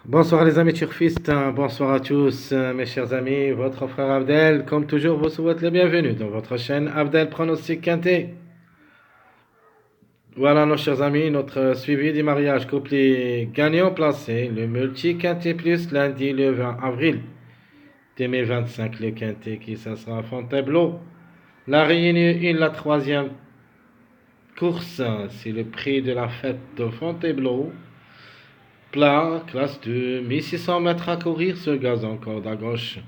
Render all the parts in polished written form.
Bonsoir les amis turfistes, bonsoir à tous mes chers amis, votre frère Abdel, comme toujours, vous souhaite le bienvenu dans votre chaîne Abdel Pronostic Quintet. Voilà nos chers amis, notre suivi du mariage couplé gagnant placé, le multi Quintet Plus lundi le 20 avril 2025, le Quintet qui ça sera à Fontainebleau. La réunion 1, la troisième course, c'est le prix de la fête de Fontainebleau. Plat, classe 2, 1600 mètres à courir sur gazon, corde à gauche,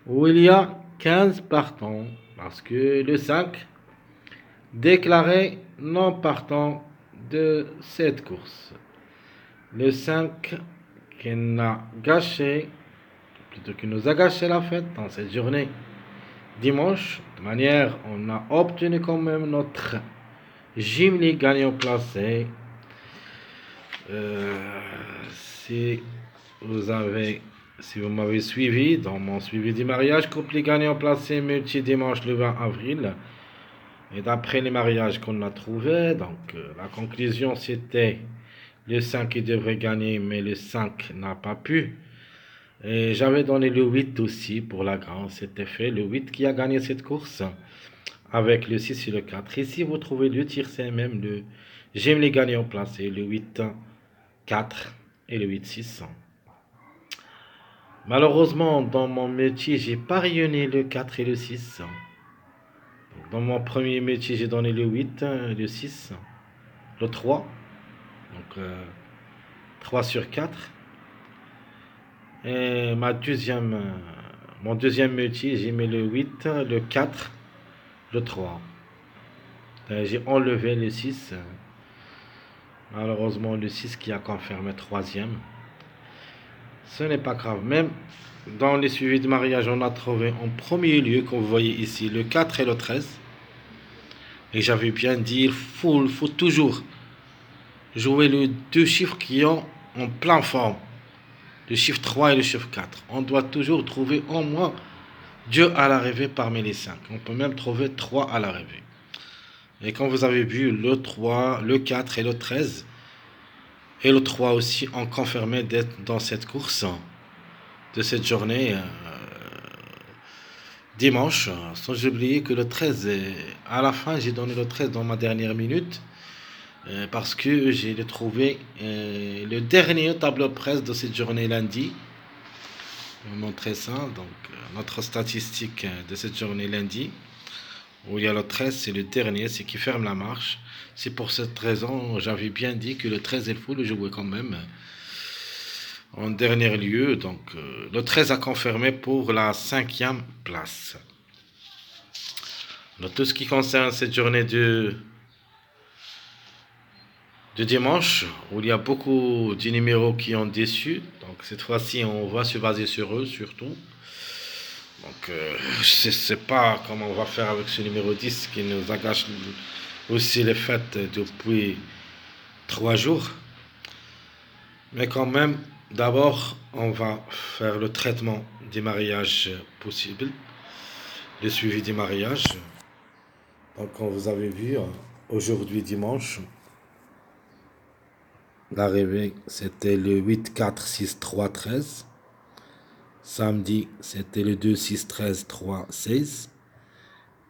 où il y a 15 partants, parce que le 5 déclaré non partant de cette course. Le 5 qui nous a gâché la fête dans cette journée. Dimanche, de manière, on a obtenu quand même notre Gimli gagnant placé. Si vous avez, si vous m'avez suivi dans mon suivi du mariage, couple gagnant placé multi dimanche le 20 avril. Et d'après les mariages qu'on a trouvés, donc la conclusion c'était le 5 qui devrait gagner, mais le 5 n'a pas pu. Et j'avais donné le 8 aussi pour la grande, c'était fait. Le 8 qui a gagné cette course avec le 6 et le 4. Ici, vous trouvez le tir, c'est même le j'aime les gagnants placés, le 8 4 et le 8 6. Malheureusement, dans mon métier, j'ai pas rayonné le 4 et le 6. Dans mon premier métier, j'ai donné le 8, le 6, le 3. Donc 3 sur 4. Et mon deuxième métier, j'ai mis le 8, le 4, le 3. J'ai enlevé le 6. Malheureusement, le 6 qui a confirmé troisième. Ce n'est pas grave. Même dans les suivis de mariage, on a trouvé en premier lieu, comme vous voyez ici, le 4 et le 13. Et j'avais bien dit, il faut toujours jouer les deux chiffres qui ont en plein forme. Le chiffre 3 et le chiffre 4. On doit toujours trouver au moins 2 à l'arrivée parmi les 5. On peut même trouver 3 à l'arrivée. Et quand vous avez vu le 3, le 4 et le 13, et le 3 aussi ont confirmé d'être dans cette course de cette journée dimanche, sans oublier que le 13, à la fin, j'ai donné le 13 dans ma dernière minute, parce que j'ai trouvé le dernier tableau presse de cette journée lundi. Je vais vous montrer ça. Donc, notre statistique de cette journée lundi, où il y a le 13, c'est le dernier, c'est qui ferme la marche. C'est pour cette raison, j'avais bien dit que le 13, il faut le jouer quand même. En dernier lieu, donc le 13 a confirmé pour la 5e place. Dans tout ce qui concerne cette journée de dimanche, où il y a beaucoup de numéros qui ont déçu, donc cette fois-ci on va se baser sur eux surtout. Donc je ne sais pas comment on va faire avec ce numéro 10 qui nous agace aussi les fêtes depuis 3 jours. Mais quand même, d'abord, on va faire le traitement des mariages possibles, le suivi des mariages. Donc, comme vous avez vu, aujourd'hui dimanche, l'arrivée c'était le 8 4 6 3 13. Samedi, c'était le 2 6 13 3 16.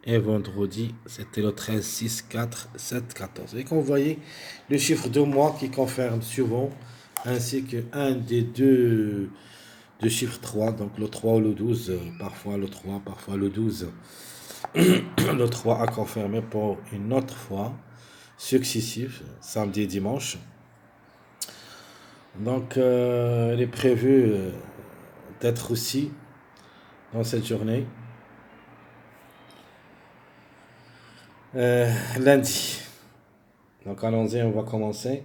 Et vendredi, c'était le 13 6 4 7 14. Et comme vous voyez, le chiffre de mois qui confirme souvent, ainsi que un des deux de chiffre 3, donc le 3 ou le 12, parfois le 3, parfois le 12. Le 3 a confirmé pour une autre fois successive, samedi et dimanche. Donc, il est prévu d'être aussi dans cette journée. Lundi. Donc, allons-y, on va commencer.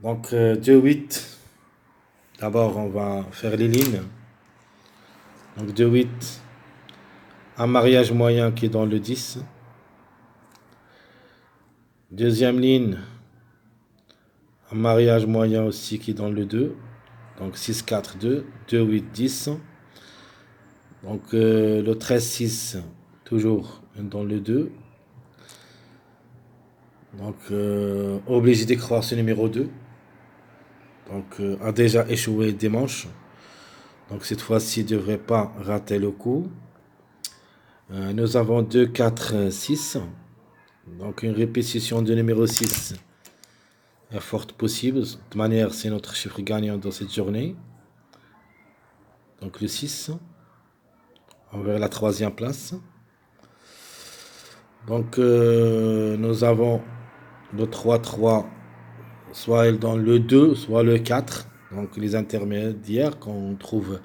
Donc, 2-8. D'abord, on va faire les lignes. Donc, 2-8. Un mariage moyen qui est dans le 10. Deuxième ligne. Un mariage moyen aussi qui est dans le 2. Donc 6, 4, 2. 2, 8, 10. Donc le 13, 6. Toujours dans le 2. Donc obligé d'écrire ce numéro 2. donc, a déjà échoué dimanche. Donc cette fois-ci, il ne devrait pas rater le coup. Nous avons 2, 4, 6. Donc une répétition du numéro 6 est forte possible. De toute manière, c'est notre chiffre gagnant dans cette journée. Donc le 6, envers la troisième place. Donc nous avons le 3, 3, soit dans le 2, soit le 4. Donc les intermédiaires, quand on trouve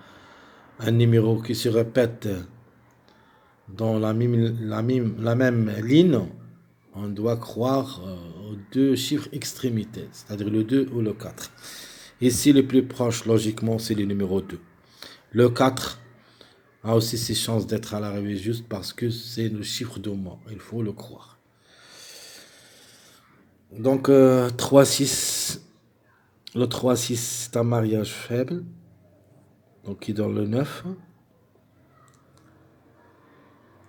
un numéro qui se répète dans la même ligne, on doit croire aux deux chiffres extrémités, c'est-à-dire le 2 ou le 4. Ici, le plus proche, logiquement, c'est le numéro 2. Le 4 a aussi ses chances d'être à l'arrivée juste parce que c'est le chiffre de mort. Il faut le croire. Donc, 3-6. Le 3-6, c'est un mariage faible. Donc, qui donne le 9.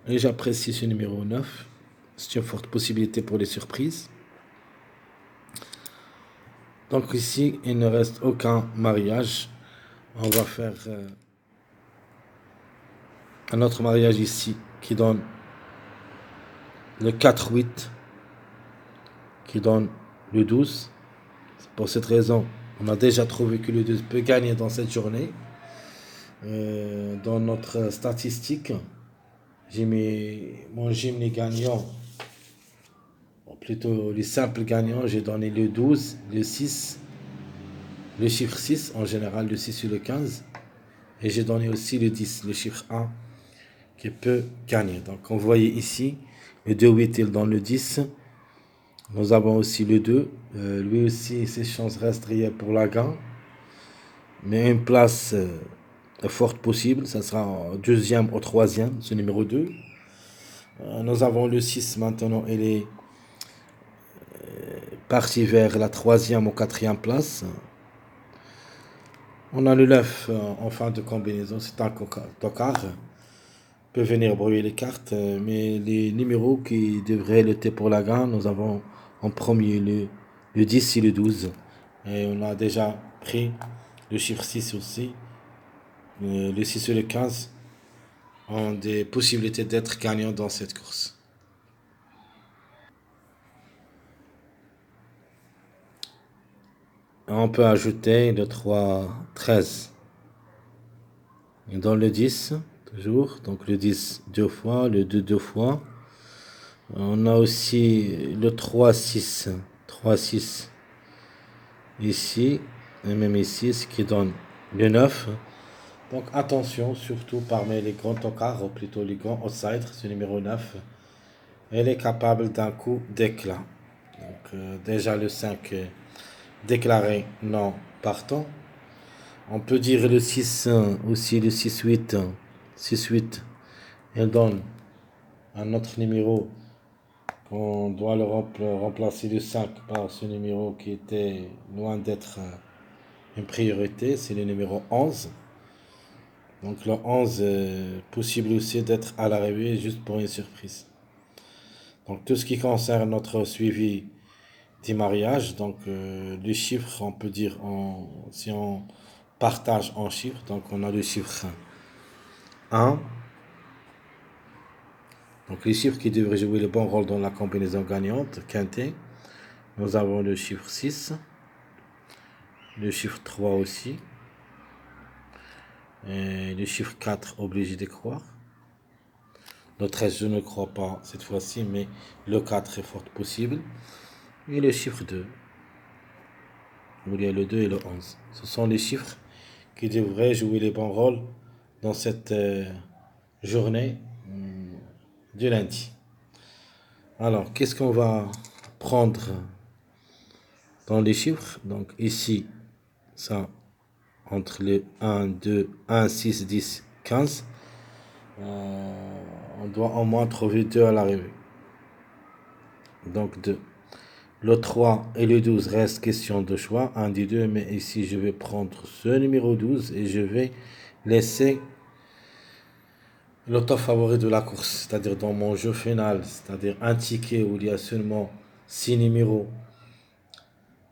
Et j'apprécie ce numéro 9. C'est une forte possibilité pour les surprises. Donc ici, il ne reste aucun mariage. On va faire un autre mariage ici qui donne le 4-8, qui donne le 12. Pour cette raison, on a déjà trouvé que le 12 peut gagner dans cette journée. Dans notre statistique, j'ai mis mon gym les gagnants, ou plutôt les simples gagnants, j'ai donné le 12, le 6, le chiffre 6, en général le 6 ou le 15. Et j'ai donné aussi le 10, le chiffre 1, qui peut gagner. Donc, on voyait ici, le 2-8, il donne le 10. Nous avons aussi le 2. Lui aussi, ses chances restent réelles pour la gagne. Mais une place forte possible. Ça sera au deuxième ou troisième, ce numéro 2. Nous avons le 6 maintenant. Il est parti vers la troisième ou quatrième place. On a le 9 en fin de combinaison. C'est un tocard. Peut venir brouiller les cartes, mais les numéros qui devraient lutter pour la gagne, nous avons en premier le 10 et le 12. Et on a déjà pris le chiffre 6 aussi. Le 6 et le 15 ont des possibilités d'être gagnants dans cette course. On peut ajouter le 3, 13. Et dans le 10, toujours, donc le 10 deux fois, le 2 deux fois. On a aussi le 3, 6. 3, 6 ici, et même ici, ce qui donne le 9. Donc attention, surtout parmi les grands tocards, ou plutôt les grands outsiders, ce numéro 9, elle est capable d'un coup d'éclat. Donc déjà le 5 déclaré non partant. On peut dire le 6 aussi, le 6-8. 6-8, elle donne un autre numéro. On doit le remplacer le 5 par ce numéro qui était loin d'être une priorité, c'est le numéro 11. Donc le 11 est possible aussi d'être à l'arrivée juste pour une surprise. Donc tout ce qui concerne notre suivi des mariages, donc les chiffres, on peut dire, si on partage en chiffres, donc on a le chiffre 1. Donc les chiffres qui devraient jouer le bon rôle dans la combinaison gagnante, quintet. Nous avons le chiffre 6, le chiffre 3 aussi, et le chiffre 4, obligé de croire. Le 13, je ne crois pas cette fois-ci, mais le 4 est fort possible. Et le chiffre 2, où il y a le 2 et le 11. Ce sont les chiffres qui devraient jouer les bons rôles dans cette journée du lundi. Alors, qu'est-ce qu'on va prendre dans les chiffres? Donc ici, ça, entre les 1, 2, 1, 6, 10, 15, on doit au moins trouver 2 à l'arrivée. Donc 2. Le 3 et le 12 reste question de choix, un des deux, mais ici je vais prendre ce numéro 12 et je vais laisser le top favori de la course, c'est-à-dire dans mon jeu final, c'est-à-dire un ticket où il y a seulement 6 numéros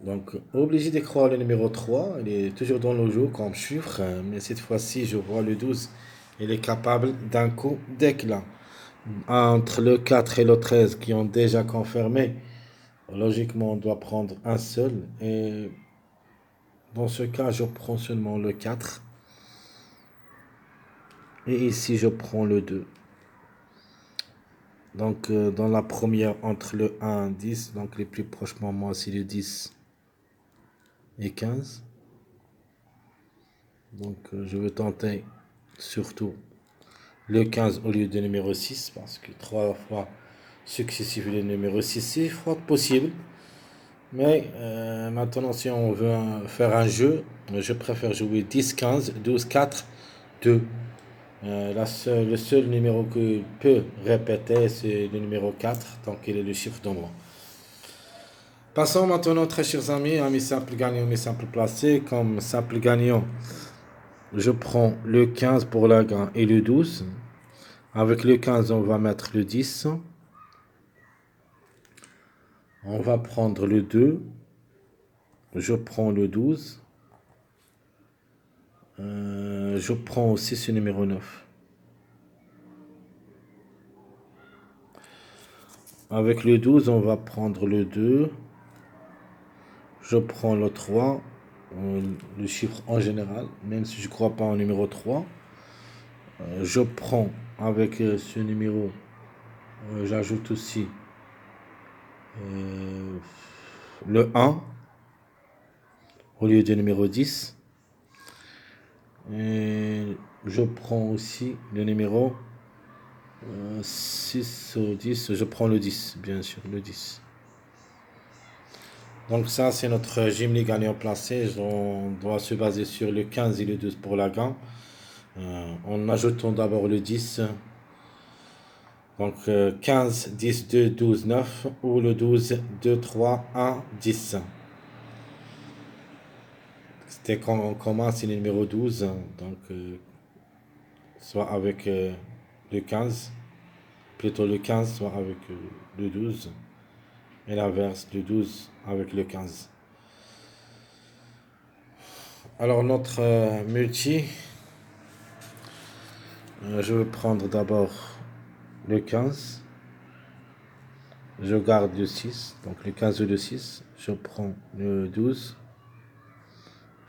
Donc, obligé de croire le numéro 3. Il est toujours dans le jeu comme chiffre. Mais cette fois-ci, je vois le 12. Il est capable d'un coup d'éclat. Entre le 4 et le 13 qui ont déjà confirmé, logiquement, on doit prendre un seul. Et dans ce cas, je prends seulement le 4. Et ici, je prends le 2. Donc, dans la première, entre le 1 et 10, donc les plus proches pour moi, c'est le 10 et 15. Donc, je vais tenter surtout le 15 au lieu du numéro 6, parce que 3 fois successif le numéro 6, c'est fort possible. Mais maintenant, si on veut faire un jeu, je préfère jouer 10, 15, 12, 4, 2. Le seul numéro que je peux répéter, c'est le numéro 4, donc il est le chiffre d'ombre. Passons maintenant, très chers amis, à mes simples gagnants, mes simples placés. Comme simple gagnant, je prends le 15 pour la gain et le 12. Avec le 15, on va mettre le 10. On va prendre le 2. Je prends le 12. Je prends aussi ce numéro 9. Avec le 12, on va prendre le 2. Je prends le 3. Le chiffre en général, même si je ne crois pas au numéro 3. Je prends avec ce numéro, j'ajoute aussi le 1 au lieu du numéro 10. Et je prends aussi le numéro 6 ou 10. Je prends le 10, bien sûr, le 10. Donc ça, c'est notre Gimli gagnant placé. On doit se baser sur le 15 et le 12 pour la gain. En ajoutant d'abord le 10. Donc 15, 10, 2, 12, 9. Ou le 12, 2, 3, 1, 10. C'était quand on commence, c'est le numéro 12. Donc soit avec le 15. Plutôt le 15, soit avec le 12. Et l'inverse, le 12 avec le 15. Alors notre multi, je vais prendre d'abord le 15. Je garde le 6, donc le 15 ou le 6. Je prends le 12.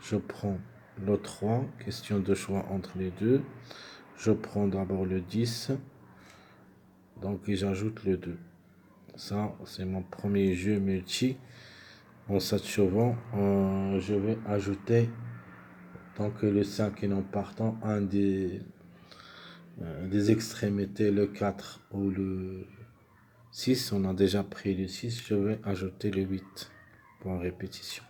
Je prends le 3. Question de choix entre les deux. Je prends d'abord le 10. Donc j'ajoute le 2. Ça, c'est mon premier jeu multi. En s'achevant, je vais ajouter donc le 5 et non partant un des extrémités, le 4 ou le 6. On a déjà pris le 6. Je vais ajouter le 8 pour répétition.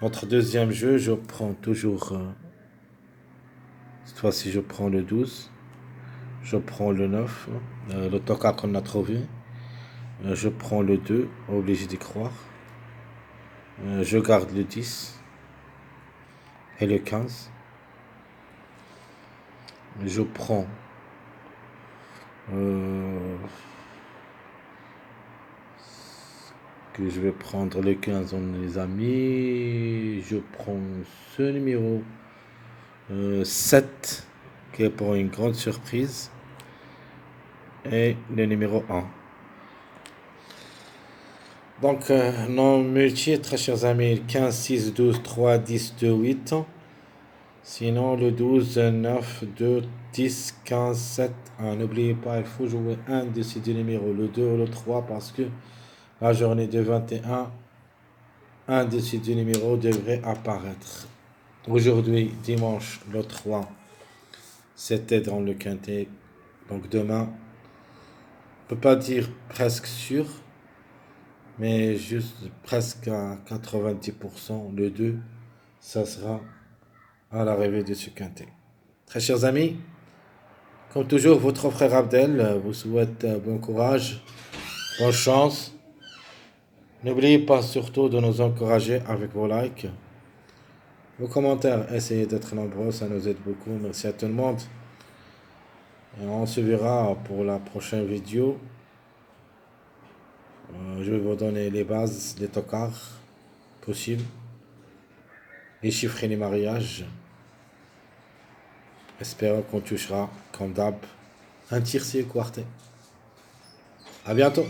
Notre deuxième jeu, je prends toujours, cette fois-ci je prends le 12. Je prends le 9, le toka qu'on a trouvé. Je prends le 2, obligé d'y croire. Je garde le 10 et le 15. Je prends que je vais prendre le 15, on les a mis. Je prends ce numéro 7 qui est pour une grande surprise. Et le numéro 1. Donc, nos multi, très chers amis, 15, 6, 12, 3, 10, 2, 8. Sinon, le 12, 9, 2, 10, 15, 7, 1. N'oubliez pas, il faut jouer un de ces deux numéros, le 2 ou le 3, parce que la journée de 21, un de ces deux numéros devrait apparaître. Aujourd'hui, dimanche, le 3, c'était dans le quintet. Donc demain, on ne peut pas dire presque sûr, mais juste presque à 90%, le 2, ça sera à l'arrivée de ce quintet. Très chers amis, comme toujours, votre frère Abdel vous souhaite bon courage, bonne chance. N'oubliez pas surtout de nous encourager avec vos likes. Vos commentaires, essayez d'être nombreux, ça nous aide beaucoup. Merci à tout le monde. Et on se verra pour la prochaine vidéo. Je vais vous donner les bases, les tocards possibles, les chiffres et les mariages. Espérons qu'on touchera, comme d'hab, un tiercé quartet. À bientôt.